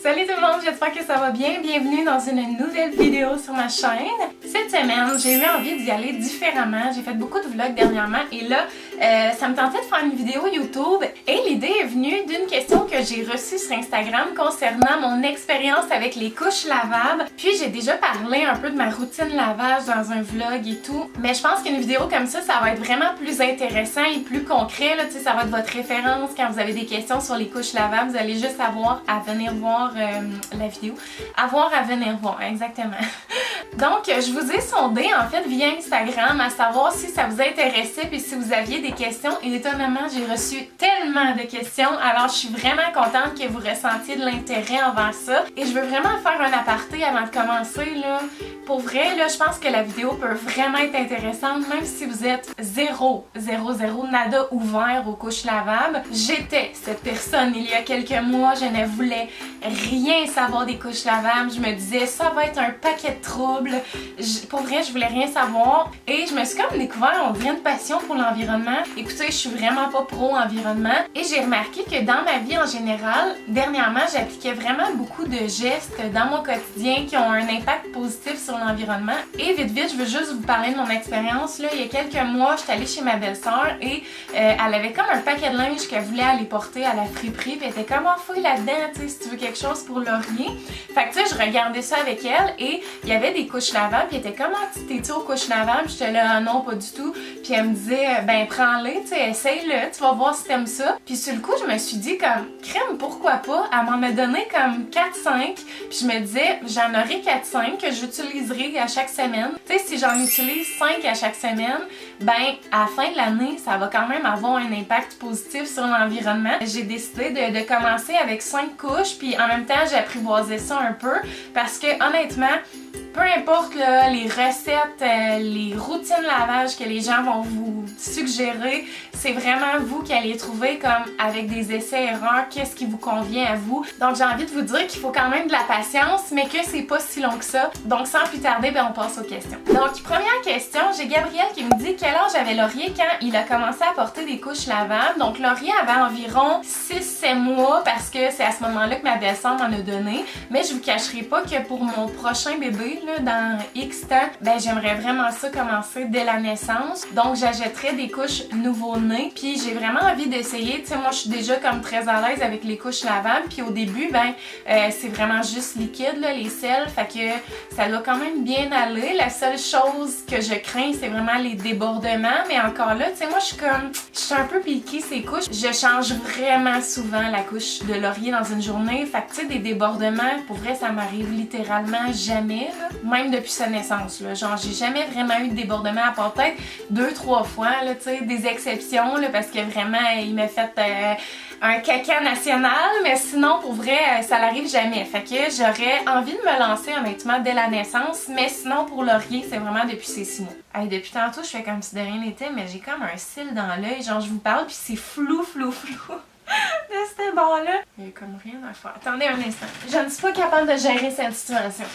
Salut tout le monde, j'espère que ça va bien. Bienvenue dans une nouvelle vidéo sur ma chaîne. Cette semaine, j'ai eu envie d'y aller différemment. J'ai fait beaucoup de vlogs dernièrement et là, ça me tentait de faire une vidéo YouTube et l'idée est venue d'une question que j'ai reçue sur Instagram concernant mon expérience avec les couches lavables. Puis j'ai déjà parlé un peu de ma routine lavage dans un vlog et tout. Mais je pense qu'une vidéo comme ça va être vraiment plus intéressant et plus concret. Là, ça va être votre référence quand vous avez des questions sur les couches lavables. Vous allez juste avoir à venir voir la vidéo. Avoir à venir voir, exactement. Donc, je vous ai sondé en fait via Instagram à savoir si ça vous intéressait puis si vous aviez des questions. Et étonnamment, j'ai reçu tellement de questions. Alors, je suis vraiment contente que vous ressentiez de l'intérêt envers ça. Et je veux vraiment faire un aparté avant de commencer, là. Pour vrai, là, je pense que la vidéo peut vraiment être intéressante, même si vous êtes zéro nada ouvert aux couches lavables. J'étais cette personne il y a quelques mois, je ne voulais rien savoir des couches lavables. Je me disais, ça va être un paquet de troubles. Pour vrai, je voulais rien savoir. Et je me suis comme découvert, on dirait une passion pour l'environnement. Écoutez, je suis vraiment pas pro-environnement. Et j'ai remarqué que dans ma vie en général, dernièrement, j'appliquais vraiment beaucoup de gestes dans mon quotidien qui ont un impact positif sur l'environnement. Et vite, je veux juste vous parler de mon expérience. Là, il y a quelques mois, j'étais allée chez ma belle-sœur et elle avait comme un paquet de linge qu'elle voulait aller porter à la friperie. Puis elle était comme, oh, fouille là-dedans, tu sais, si tu veux quelque chose pour Laurier. Fait que tu sais, je regardais ça avec elle et il y avait des couches lavables. Puis elle était comme, ah, t'es-tu aux couches lavables? J'étais là, non, pas du tout. Puis elle me disait, ben prends-les, tu sais, essaye-le, tu vas voir si t'aimes ça. Puis sur le coup, je me suis dit comme, crème, pourquoi pas? Elle m'en a donné comme 4-5. Puis je me disais, j'en aurai 4-5 que j'utiliserai à chaque semaine. Tu sais, si j'en utilise 5 à chaque semaine, ben à la fin de l'année, ça va quand même avoir un impact positif sur l'environnement. J'ai décidé de commencer avec 5 couches, puis en même temps, j'apprivoisais ça un peu parce que honnêtement, peu importe là, les recettes, les routines lavage que les gens vont vous suggérer, c'est vraiment vous qui allez trouver comme avec des essais-erreurs qu'est-ce qui vous convient à vous. Donc j'ai envie de vous dire qu'il faut quand même de la patience, mais que c'est pas si long que ça. Donc sans plus tarder, ben, on passe aux questions. Donc première question, j'ai Gabriel qui me dit quel âge avait Laurier quand il a commencé à porter des couches lavables. Donc Laurier avait environ 6-7 mois parce que c'est à ce moment-là que ma belle-sœur m'en a donné. Mais je vous cacherai pas que pour mon prochain bébé, là, dans X temps, ben j'aimerais vraiment ça commencer dès la naissance. Donc j'achèterais des couches nouveau-nés. Puis j'ai vraiment envie d'essayer. Tu sais, moi je suis déjà comme très à l'aise avec les couches lavables. Puis au début, ben c'est vraiment juste liquide, là, les sels. Fait que ça doit quand même bien aller. La seule chose que je crains, c'est vraiment les débordements. Mais encore là, tu sais, moi je suis un peu piquée ces couches. Je change vraiment souvent la couche de Laurier dans une journée. Fait que tu sais, des débordements, pour vrai, ça m'arrive littéralement jamais, là. Même depuis sa naissance, là. Genre, j'ai jamais vraiment eu de débordement à part peut-être 2-3 fois, là, tu sais, des exceptions, là, parce que vraiment, il m'a fait un caca national, mais sinon, pour vrai, ça l'arrive jamais. Fait que j'aurais envie de me lancer, honnêtement, dès la naissance, mais sinon, pour Laurier, c'est vraiment depuis ses 6 mois. Hey, depuis tantôt, je fais comme si de rien n'était, mais j'ai comme un cil dans l'œil, genre, je vous parle, puis c'est flou. De ce bord-là. Il y a comme rien à faire. Attendez un instant. Je ne suis pas capable de gérer cette situation.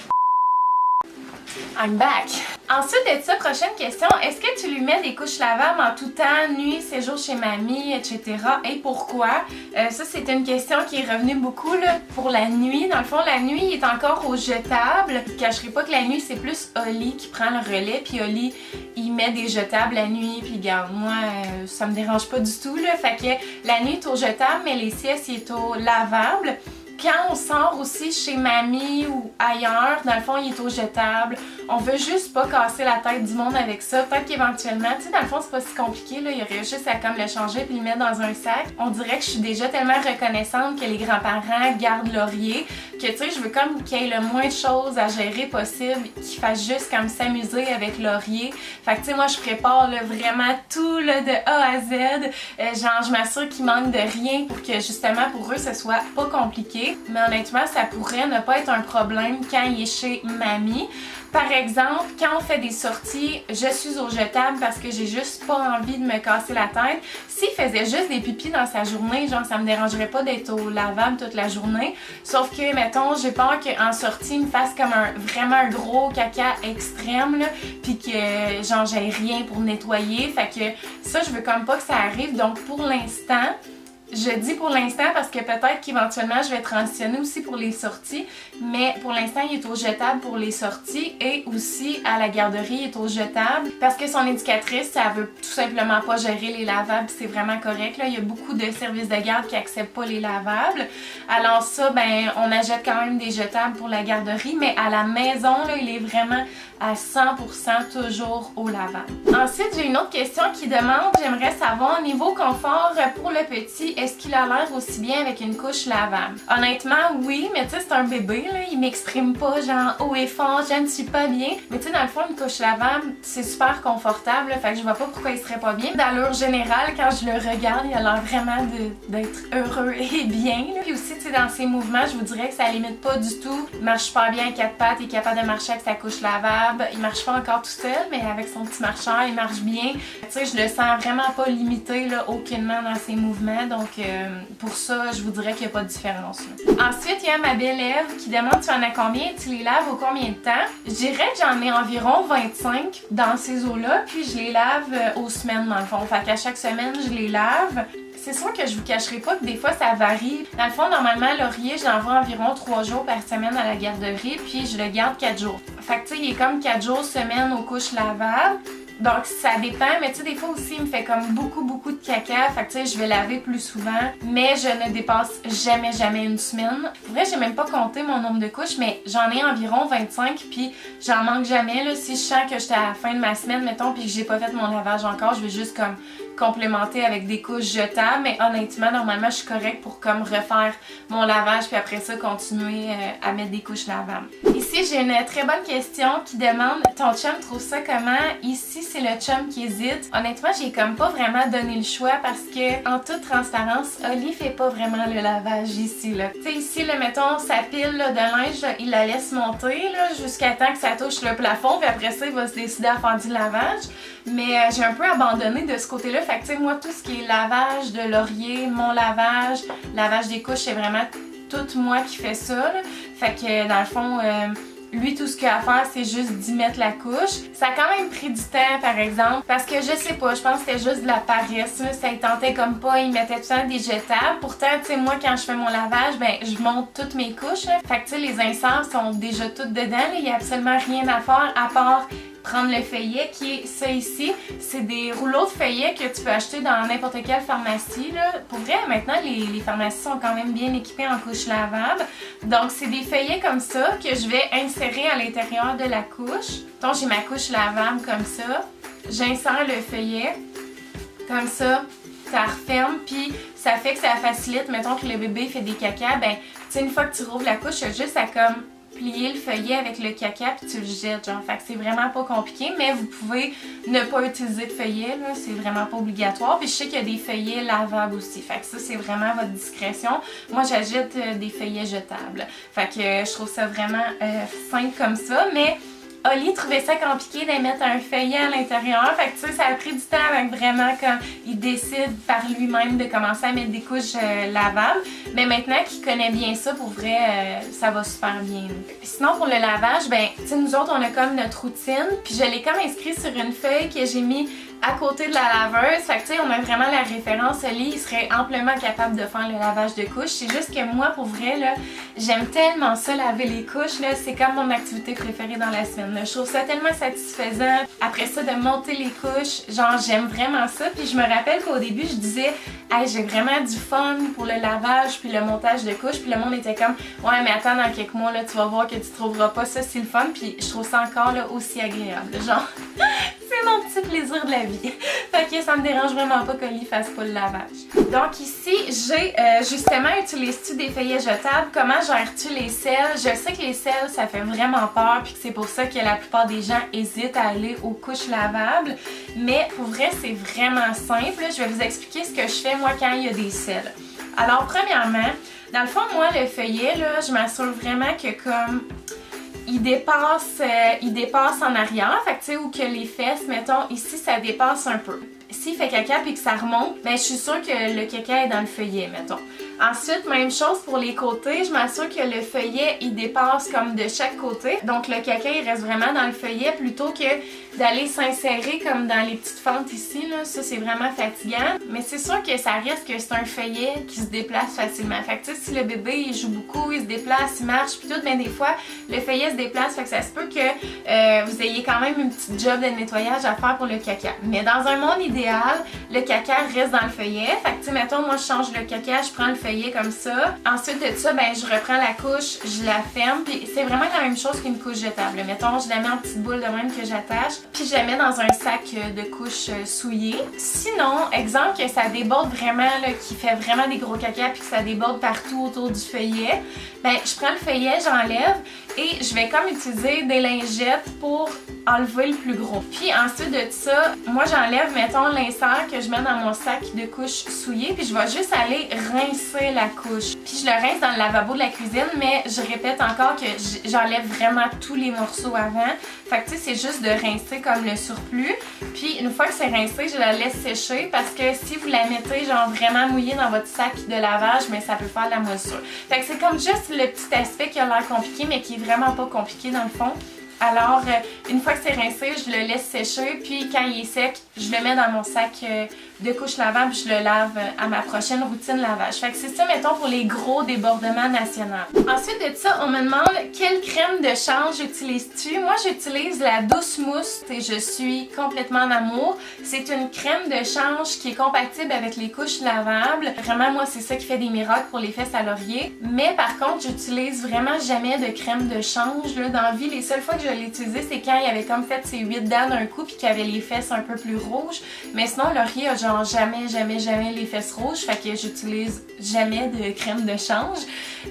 I'm back! Ensuite de ça, prochaine question, est-ce que tu lui mets des couches lavables en tout temps, nuit, séjour chez mamie, etc. Et pourquoi? Ça, c'est une question qui est revenue beaucoup là, pour la nuit. Dans le fond, la nuit, il est encore au jetable. Je ne cacherai pas que la nuit, c'est plus Oli qui prend le relais. Puis Oli, il met des jetables la nuit. Puis regarde, moi, ça me dérange pas du tout. Là. Fait que la nuit est au jetable, mais les siestes, il est au lavable. Quand on sort aussi chez mamie ou ailleurs, dans le fond, il est au jetable. On veut juste pas casser la tête du monde avec ça. Peut-être qu'éventuellement, tu sais, dans le fond, c'est pas si compliqué, là. Il y aurait juste à comme le changer puis le mettre dans un sac. On dirait que je suis déjà tellement reconnaissante que les grands-parents gardent Laurier que, tu sais, je veux comme qu'il y ait le moins de choses à gérer possible, qu'ils fassent juste comme s'amuser avec Laurier. Fait que, tu sais, moi, je prépare là, vraiment tout là, de A à Z. Genre, je m'assure qu'il manque de rien pour que, justement, pour eux, ce soit pas compliqué. Mais honnêtement, ça pourrait ne pas être un problème quand il est chez mamie. Par exemple, quand on fait des sorties, je suis au jetable parce que j'ai juste pas envie de me casser la tête. S'il faisait juste des pipis dans sa journée, genre ça me dérangerait pas d'être au lavable toute la journée. Sauf que, mettons, j'ai peur qu'en sortie, il me fasse comme vraiment un gros caca extrême, là, puis que genre j'ai rien pour nettoyer. Fait que ça, je veux comme pas que ça arrive. Donc pour l'instant, Je dis pour l'instant parce que peut-être qu'éventuellement je vais transitionner aussi pour les sorties, mais pour l'instant il est au jetable pour les sorties et aussi à la garderie il est au jetable parce que son éducatrice, elle veut tout simplement pas gérer les lavables, c'est vraiment correct. Là. Il y a beaucoup de services de garde qui acceptent pas les lavables. Alors ça, ben on achète quand même des jetables pour la garderie, mais à la maison, là, il est vraiment à 100% toujours au lavable. Ensuite, j'ai une autre question qui demande, j'aimerais savoir, niveau confort pour le petit, est-ce qu'il a l'air aussi bien avec une couche lavable? Honnêtement, oui, mais tu sais, c'est un bébé, là, il m'exprime pas genre haut et fort, je ne suis pas bien. Mais tu sais, dans le fond, une couche lavable, c'est super confortable, là, fait que je vois pas pourquoi il serait pas bien. D'allure générale, quand je le regarde, il a l'air vraiment d'être heureux et bien. Là. Puis aussi, tu sais, dans ses mouvements, je vous dirais que ça limite pas du tout. Il marche super bien à quatre pattes, il est capable de marcher avec sa couche lavable. Il marche pas encore tout seul, mais avec son petit marcheur, il marche bien. Tu sais, je le sens vraiment pas limité là, aucunement dans ses mouvements, donc pour ça, je vous dirais qu'il n'y a pas de différence. Là. Ensuite, il y a ma belle Ève qui demande tu en as combien, tu les laves au combien de temps? Je dirais que j'en ai environ 25 dans ces eaux-là, puis je les lave aux semaines dans le fond. Fait qu'à chaque semaine, je les lave. C'est sûr que je vous cacherai pas que des fois ça varie. Dans le fond, normalement, Laurier, je l'envoie environ 3 jours par semaine à la garderie, puis je le garde 4 jours. Fait que tu sais, il est comme 4 jours semaine aux couches lavables. Donc ça dépend, mais tu sais, des fois aussi, il me fait comme beaucoup de caca. Fait que tu sais, je vais laver plus souvent, mais je ne dépasse jamais une semaine. Pour vrai, j'ai même pas compté mon nombre de couches, mais j'en ai environ 25, puis j'en manque jamais. Là. Si je sens que j'étais à la fin de ma semaine, mettons, puis que j'ai pas fait mon lavage encore, je vais juste comme complémenter avec des couches jetables, mais honnêtement, normalement, je suis correcte pour comme refaire mon lavage, puis après ça, continuer à mettre des couches lavables. Ici, j'ai une très bonne question qui demande « Ton chum trouve ça comment? » Ici, c'est le chum qui hésite. Honnêtement, j'ai comme pas vraiment donné le choix parce que, en toute transparence, Oli fait pas vraiment le lavage ici, là. Tu sais, ici, là, mettons, sa pile là, de linge, là, il la laisse monter, là, jusqu'à temps que ça touche le plafond, puis après ça, il va se décider à faire du lavage. Mais j'ai un peu abandonné de ce côté-là. Fait que, tu sais, moi, tout ce qui est lavage de Laurier, mon lavage, lavage des couches, c'est vraiment tout moi qui fais ça, là. Fait que, dans le fond, lui, tout ce qu'il a à faire, c'est juste d'y mettre la couche. Ça a quand même pris du temps, par exemple, parce que je sais pas, je pense que c'était juste de la paresse, là. Ça il tentait comme pas, il mettait tout le temps des jetables. Pourtant, tu sais, moi, quand je fais mon lavage, ben, je monte toutes mes couches, là. Fait que, tu sais, les inserts sont déjà toutes dedans, là. Il y a absolument rien à faire à part prendre le feuillet qui est ça ici. C'est des rouleaux de feuillet que tu peux acheter dans n'importe quelle pharmacie, là. Pour vrai, maintenant, les pharmacies sont quand même bien équipées en couche lavable. Donc, c'est des feuillets comme ça que je vais insérer à l'intérieur de la couche. Donc, j'ai ma couche lavable comme ça. J'insère le feuillet comme ça. Ça referme, puis ça fait que ça facilite, mettons que le bébé fait des caca, ben, tu sais, une fois que tu rouvres la couche, c'est juste à comme plier le feuillet avec le caca puis tu le jettes, genre. Fait que c'est vraiment pas compliqué, mais vous pouvez ne pas utiliser de feuillet, là, c'est vraiment pas obligatoire. Puis je sais qu'il y a des feuillets lavables aussi, fait que ça c'est vraiment à votre discrétion. Moi j'achète des feuillets jetables, fait que je trouve ça vraiment simple comme ça, mais Oli trouvait ça compliqué de mettre un feuillet à l'intérieur, fait que tu sais, ça a pris du temps avec vraiment quand il décide par lui-même de commencer à mettre des couches lavables. Mais maintenant qu'il connaît bien ça, pour vrai, ça va super bien. Puis sinon, pour le lavage, ben, tu sais, nous autres, on a comme notre routine, puis je l'ai comme inscrit sur une feuille que j'ai mis à côté de la laveuse. Fait que tu sais, on a vraiment la référence. Oli, il serait amplement capable de faire le lavage de couches. C'est juste que moi, pour vrai, là, j'aime tellement ça, laver les couches, là. C'est comme mon activité préférée dans la semaine, là. Je trouve ça tellement satisfaisant. Après ça, de monter les couches, genre, j'aime vraiment ça. Puis je me rappelle qu'au début, je disais, hey, j'ai vraiment du fun pour le lavage puis le montage de couches. Puis le monde était comme, ouais, mais attends, dans quelques mois, là, tu vas voir que tu trouveras pas ça si le fun. Puis je trouve ça encore, là, aussi agréable. Genre, c'est mon petit plaisir de la vie. Fait que ça me dérange vraiment pas qu'Oli fasse pas le lavage. Donc ici, j'ai justement utilisé des feuillets jetables. Comment gères-tu les selles? Je sais que les selles, ça fait vraiment peur puis que c'est pour ça que la plupart des gens hésitent à aller aux couches lavables. Mais pour vrai, c'est vraiment simple. Je vais vous expliquer ce que je fais moi quand il y a des selles. Alors premièrement, dans le fond, moi, le feuillet, là, je m'assure vraiment que comme il dépasse en arrière, fait que tu sais, où que les fesses, mettons, ici, ça dépasse un peu. S'il fait caca puis que ça remonte, ben je suis sûre que le caca est dans le feuillet, mettons. Ensuite, même chose pour les côtés, je m'assure que le feuillet, il dépasse comme de chaque côté. Donc le caca, il reste vraiment dans le feuillet plutôt que d'aller s'insérer comme dans les petites fentes ici, là. Ça, c'est vraiment fatigant. Mais c'est sûr que ça reste que c'est un feuillet qui se déplace facilement. Fait que tu sais, si le bébé, il joue beaucoup, il se déplace, il marche, puis tout, bien des fois, le feuillet se déplace. Fait que ça se peut que vous ayez quand même une petite job de nettoyage à faire pour le caca. Mais dans un monde idéal, le caca reste dans le feuillet. Fait que tu sais, mettons, moi, je change le caca, je prends le feuillet comme ça. Ensuite de ça, ben, je reprends la couche, je la ferme, puis c'est vraiment la même chose qu'une couche jetable. Mettons, je la mets en petite boule de même que j'attache, puis je la mets dans un sac de couches souillées. Sinon, exemple que ça déborde vraiment, là, qui fait vraiment des gros caca, puis que ça déborde partout autour du feuillet, ben, je prends le feuillet, j'enlève, et je vais comme utiliser des lingettes pour enlever le plus gros. Puis ensuite de ça, moi j'enlève, mettons, l'insert que je mets dans mon sac de couches souillées, puis je vais juste aller rincer la couche. Puis je le rince dans le lavabo de la cuisine, mais je répète encore que j'enlève vraiment tous les morceaux avant. Fait que tu sais, c'est juste de rincer comme le surplus. Puis une fois que c'est rincé, je la laisse sécher parce que si vous la mettez genre vraiment mouillée dans votre sac de lavage, mais ça peut faire de la moisissure. Fait que c'est comme juste le petit aspect qui a l'air compliqué, mais qui est vraiment pas compliqué dans le fond. Alors, une fois que c'est rincé, je le laisse sécher, puis quand il est sec, je le mets dans mon sac de couches lavables, je le lave à ma prochaine routine lavage. Fait que c'est ça, mettons, pour les gros débordements nationaux. Ensuite de ça, on me demande quelle crème de change utilises-tu? Moi, j'utilise la Douce Mousse et je suis complètement en amour. C'est une crème de change qui est compatible avec les couches lavables. Vraiment, moi, c'est ça qui fait des miracles pour les fesses à laurier. Mais par contre, j'utilise vraiment jamais de crème de change. Là, dans la vie, les seules fois que je l'ai utilisée, c'est quand il avait comme fait ses 8 dents d'un coup puis qu'il avait les fesses un peu plus rouges. Mais sinon, Laurier a genre jamais les fesses rouges. Fait que j'utilise jamais de crème de change.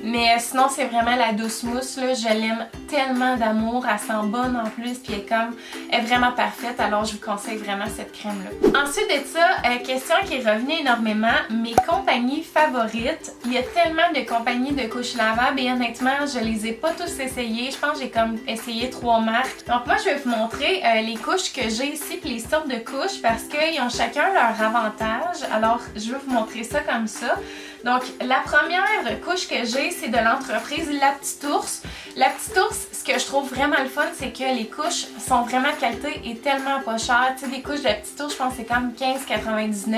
Mais sinon, c'est vraiment la Douce Mousse. Là, je l'aime tellement d'amour. Elle sent bonne en plus. Puis elle est vraiment parfaite. Alors, je vous conseille vraiment cette crème-là. Ensuite de ça, question qui est revenue énormément. Mes compagnies favorites. Il y a tellement de compagnies de couches lavables et honnêtement, je les ai pas tous essayées. Je pense que j'ai comme essayé 3 marques. Donc moi, je vais vous montrer les couches que j'ai ici puis les sortes de couches parce qu'ils ont chacun leur avantage. Alors, je vais vous montrer ça comme ça. Donc, la première couche que j'ai, c'est de l'entreprise La Petite Ours. La Petite Ours, ce que je trouve vraiment le fun, c'est que les couches sont vraiment de qualité et tellement pas chères. Tu sais, des couches de La Petite Ours, je pense que c'est comme 15,99$.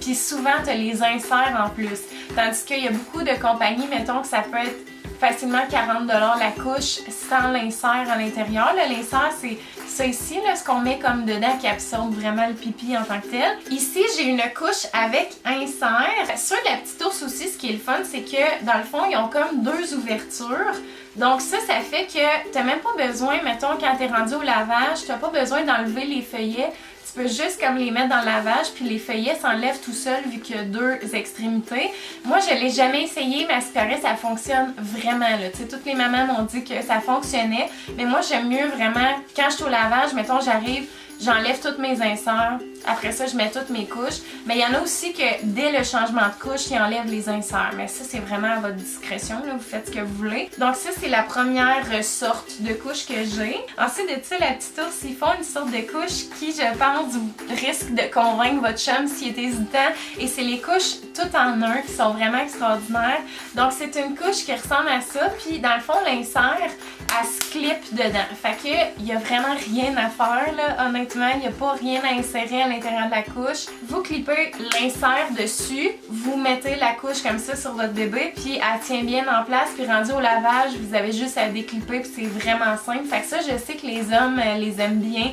Puis souvent, tu as les inserts en plus. Tandis qu'il y a beaucoup de compagnies, mettons que ça peut être facilement 40$ la couche sans l'insert à l'intérieur. L'insert, c'est ça ici, là, ce qu'on met comme dedans qui absorbe vraiment le pipi en tant que tel. Ici, j'ai une couche avec insert. Sur La Petite Ours aussi, ce qui est le fun, c'est que dans le fond, ils ont comme 2 ouvertures. Donc ça fait que t'as même pas besoin, mettons, quand t'es rendu au lavage, t'as pas besoin d'enlever les feuillets. Tu peux juste comme les mettre dans le lavage puis les feuillets s'enlèvent tout seul vu qu'il y a 2 extrémités. Moi, je l'ai jamais essayé, mais à ce paraît, ça fonctionne vraiment. Là. Tu sais, toutes les mamans m'ont dit que ça fonctionnait, mais moi, j'aime mieux vraiment, quand je suis au lavage, mettons, j'arrive, j'enlève toutes mes inserts. Après ça, je mets toutes mes couches. Mais il y en a aussi que dès le changement de couche, ils enlèvent les inserts. Mais ça, c'est vraiment à votre discrétion. Là. Vous faites ce que vous voulez. Donc ça, c'est la première sorte de couche que j'ai. Ensuite de ça, La Petite Ours, ils font une sorte de couche qui, je pense, risque de convaincre votre chum s'il est hésitant. Et c'est les couches toutes en un qui sont vraiment extraordinaires. Donc c'est une couche qui ressemble à ça. Puis dans le fond, l'insert, elle se clip dedans. Fait que il y a vraiment rien à faire là. Honnêtement, il n'y a pas rien à insérer à l'intérieur de la couche. Vous clipez l'insert dessus, vous mettez la couche comme ça sur votre bébé, puis elle tient bien en place, puis rendu au lavage, vous avez juste à déclipper, puis c'est vraiment simple. Fait que ça, je sais que les hommes les aiment bien,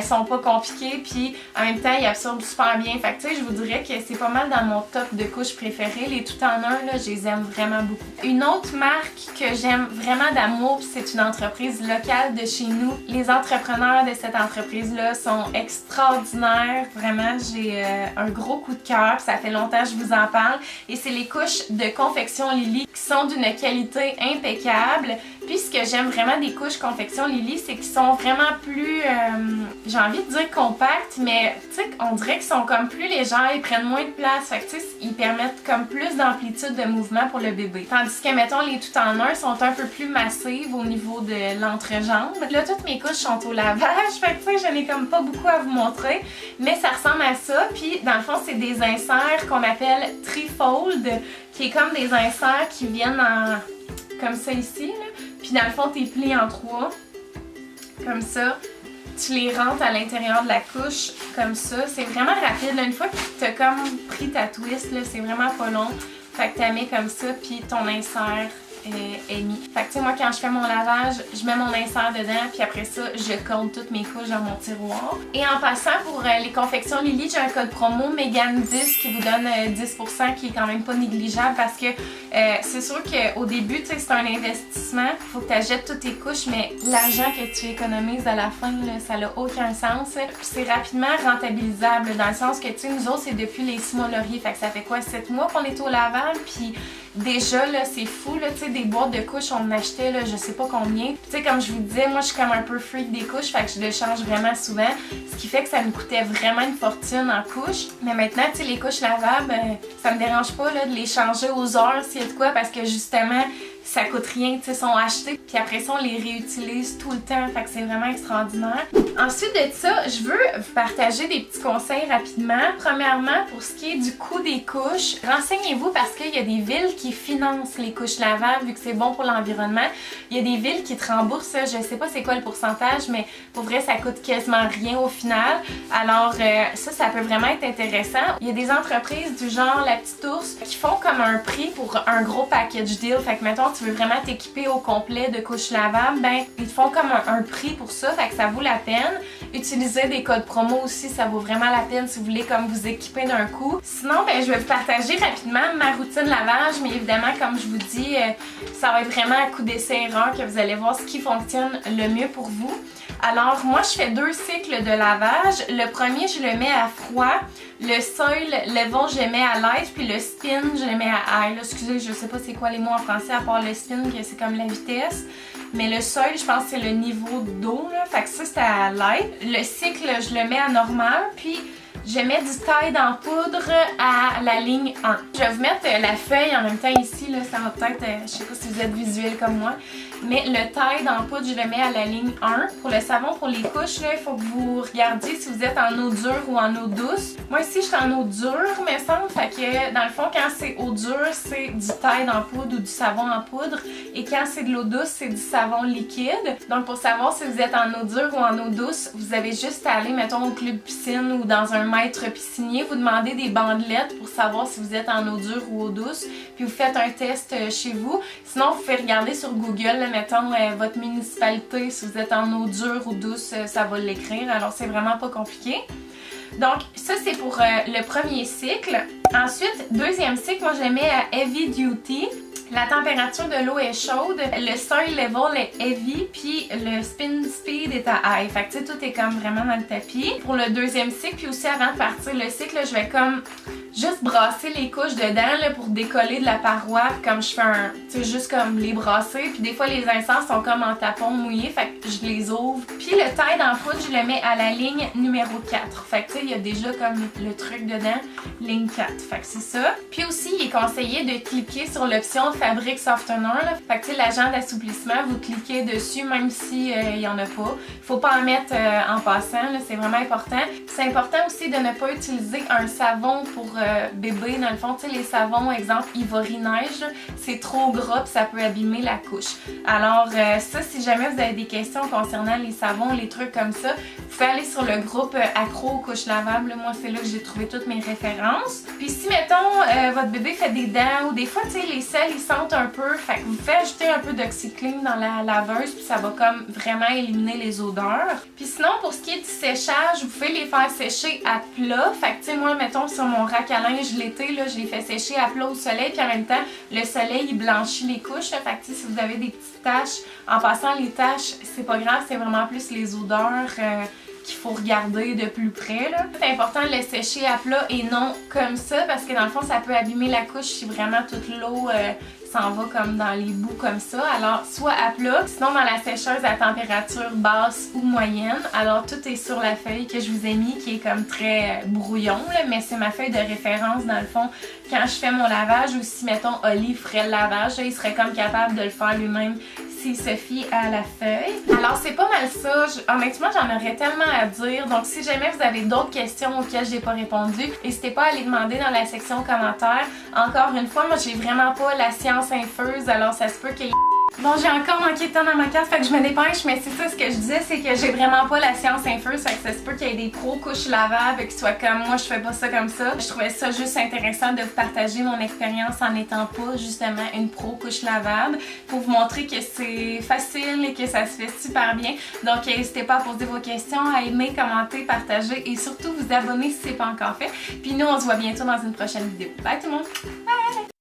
sont pas compliqués, puis en même temps, ils absorbent super bien. Fait que tu sais, je vous dirais que c'est pas mal dans mon top de couches préférées. Les tout en un, là, je les aime vraiment beaucoup. Une autre marque que j'aime vraiment d'amour, puis c'est une entreprise locale de chez nous. Les entrepreneurs de cette entreprise-là sont extraordinaires. Vraiment, j'ai un gros coup de cœur. Ça fait longtemps que je vous en parle. Et c'est les couches de confection Lily qui sont d'une qualité impeccable. Puis ce que j'aime vraiment des couches confection Lily, c'est qu'ils sont vraiment plus, j'ai envie de dire compacts, mais tu sais, on dirait qu'ils sont comme plus légers, ils prennent moins de place. Fait que tu sais, ils permettent comme plus d'amplitude de mouvement pour le bébé. Tandis que, mettons, les tout en un sont un peu plus massives au niveau de l'entrejambe. Là, toutes mes couches sont au lavage, fait que tu sais, je n'ai comme pas beaucoup à vous montrer, mais ça ressemble à ça. Puis dans le fond, c'est des inserts qu'on appelle trifold, qui est comme des inserts qui viennent en comme ça ici, là. Puis dans le fond, t'es plié en 3, comme ça. tu les rentres à l'intérieur de la couche comme ça. C'est vraiment rapide, là. Une fois que tu as comme pris ta twist, c'est vraiment pas long. Fait que tu la mets comme ça, puis ton insert est mis. Fait que tu sais, moi quand je fais mon lavage, je mets mon insert dedans, puis après ça, je compte toutes mes couches dans mon tiroir. Et en passant, pour les confections Lily, j'ai un code promo Megan10 qui vous donne 10%, qui est quand même pas négligeable parce que c'est sûr qu'au début, tu sais, c'est un investissement. Faut que tu achètes toutes tes couches, mais l'argent que tu économises à la fin, là, ça n'a aucun sens. Puis c'est rapidement rentabilisable, dans le sens que, tu sais, nous autres, c'est depuis les 6 mois laurier. Fait que ça fait quoi, 7 mois qu'on est au lavage, puis déjà, là, c'est fou, là, tu sais, des boîtes de couches, on en achetait, là, je sais pas combien. Tu sais, comme je vous disais, moi, je suis comme un peu freak des couches, fait que je les change vraiment souvent, ce qui fait que ça me coûtait vraiment une fortune en couches. Mais maintenant, tu sais, les couches lavables, ça me dérange pas, là, de les changer aux heures, s'il y a de quoi, parce que justement, ça coûte rien, tu sais, sont achetés, puis après ça, on les réutilise tout le temps, fait que c'est vraiment extraordinaire. Ensuite de ça, je veux vous partager des petits conseils rapidement. Premièrement, pour ce qui est du coût des couches, renseignez-vous parce qu'il y a des villes qui financent les couches lavables, vu que c'est bon pour l'environnement. Il y a des villes qui te remboursent, je sais pas c'est quoi le pourcentage, mais pour vrai, ça coûte quasiment rien au final. Alors, ça peut vraiment être intéressant. Il y a des entreprises du genre La Petite Ours qui font comme un prix pour un gros package deal, fait que mettons, tu veux vraiment t'équiper au complet de couches lavables, ben ils te font comme un prix pour ça, fait que ça vaut la peine. Utilisez des codes promo aussi, ça vaut vraiment la peine si vous voulez comme vous équiper d'un coup. Sinon, ben je vais vous partager rapidement ma routine lavage, mais évidemment, comme je vous dis, ça va être vraiment à coup d'essai-erreur que vous allez voir ce qui fonctionne le mieux pour vous. Alors, moi, je fais 2 cycles de lavage. Le premier, je le mets à froid. Le soil level, je le mets à light. Puis le spin, je le mets à high. Là, excusez, je sais pas c'est quoi les mots en français, à part le spin, que c'est comme la vitesse. Mais le soil, je pense que c'est le niveau d'eau, là. Fait que ça, c'est à light. Le cycle, je le mets à normal. Puis je mets du Tide en poudre à la ligne 1. Je vais vous mettre la feuille en même temps ici, là, ça va peut-être, je sais pas si vous êtes visuel comme moi, mais le Tide en poudre, je le mets à la ligne 1. Pour le savon, pour les couches, là, il faut que vous regardiez si vous êtes en eau dure ou en eau douce. Moi ici, je suis en eau dure, me semble, fait que dans le fond, quand c'est eau dure, c'est du Tide en poudre ou du savon en poudre, et quand c'est de l'eau douce, c'est du savon liquide. Donc pour savoir si vous êtes en eau dure ou en eau douce, vous avez juste à aller, mettons, au club piscine ou dans un maître piscinier, vous demandez des bandelettes pour savoir si vous êtes en eau dure ou eau douce, puis vous faites un test chez vous. Sinon, vous pouvez regarder sur Google, là, mettons, votre municipalité, si vous êtes en eau dure ou douce, ça va l'écrire, alors c'est vraiment pas compliqué. Donc, ça, c'est pour le premier cycle. Ensuite, deuxième cycle, moi, je le mets à Heavy Duty. La température de l'eau est chaude, le soil level est heavy, puis le spin speed est à high. Fait que tu sais, tout est comme vraiment dans le tapis. Pour le deuxième cycle, puis aussi avant de partir le cycle, je vais comme juste brasser les couches dedans là, pour décoller de la paroi. Comme je fais un, tu sais, juste comme les brasser. Puis des fois, les inserts sont comme en tapon mouillé, fait que je les ouvre. Puis le Tide en poudre, je le mets à la ligne numéro 4. Fait que tu sais, il y a déjà comme le truc dedans, ligne 4. Fait que c'est ça. Puis aussi, il est conseillé de cliquer sur l'option Fabric Softener. Là. Fait que tu sais, l'agent d'assouplissement, vous cliquez dessus même si il y en a pas. Faut pas en mettre en passant, c'est vraiment important. C'est important aussi de ne pas utiliser un savon pour bébé. Dans le fond, tu sais, les savons, exemple Ivory-Neige, c'est trop gras puis ça peut abîmer la couche. Alors ça, si jamais vous avez des questions concernant les savons, les trucs comme ça, vous pouvez aller sur le groupe Accro aux couches lavables. Moi, c'est là que j'ai trouvé toutes mes références. Puis si, mettons, votre bébé fait des dents ou des fois, tu sais, les selles, ils sentent un peu, fait que vous faites ajouter un peu d'OxiClean dans la laveuse puis ça va comme vraiment éliminer les odeurs. Puis sinon, pour ce qui est du séchage, vous pouvez les faire sécher à plat. Fait que tu sais, moi, mettons, sur mon rack à linge l'été, là, je les fais sécher à plat au soleil puis en même temps, le soleil, il blanchit les couches. Là. Fait que tu sais, si vous avez des petites taches, en passant les taches, c'est pas grave, c'est vraiment plus les odeurs qu'il faut regarder de plus près. C'est important de les sécher à plat et non comme ça parce que dans le fond, ça peut abîmer la couche si vraiment toute l'eau s'en va comme dans les bouts comme ça. Alors, soit à plat, sinon dans la sécheuse à température basse ou moyenne. Alors, tout est sur la feuille que je vous ai mis qui est comme très brouillon, là, mais c'est ma feuille de référence dans le fond quand je fais mon lavage ou si, mettons, Oli ferait le lavage, là, il serait comme capable de le faire lui-même s'il se fie à la feuille. Alors c'est pas mal ça, honnêtement j'en aurais tellement à dire, donc si jamais vous avez d'autres questions auxquelles j'ai pas répondu, n'hésitez pas à les demander dans la section commentaires. Encore une fois, moi j'ai vraiment pas la science infuse, alors ça se peut qu'il y ait Bon, j'ai encore manqué de temps dans ma carte, fait que je me dépêche, mais c'est ça ce que je disais, c'est que j'ai vraiment pas la science infuse, fait que ça se peut qu'il y ait des pros couches lavables et qu'ils soient comme moi, je fais pas ça comme ça. Je trouvais ça juste intéressant de vous partager mon expérience en n'étant pas justement une pro couche lavable pour vous montrer que c'est facile et que ça se fait super bien. Donc n'hésitez pas à poser vos questions, à aimer, commenter, partager et surtout vous abonner si c'est pas encore fait. Puis nous, on se voit bientôt dans une prochaine vidéo. Bye tout le monde! Bye!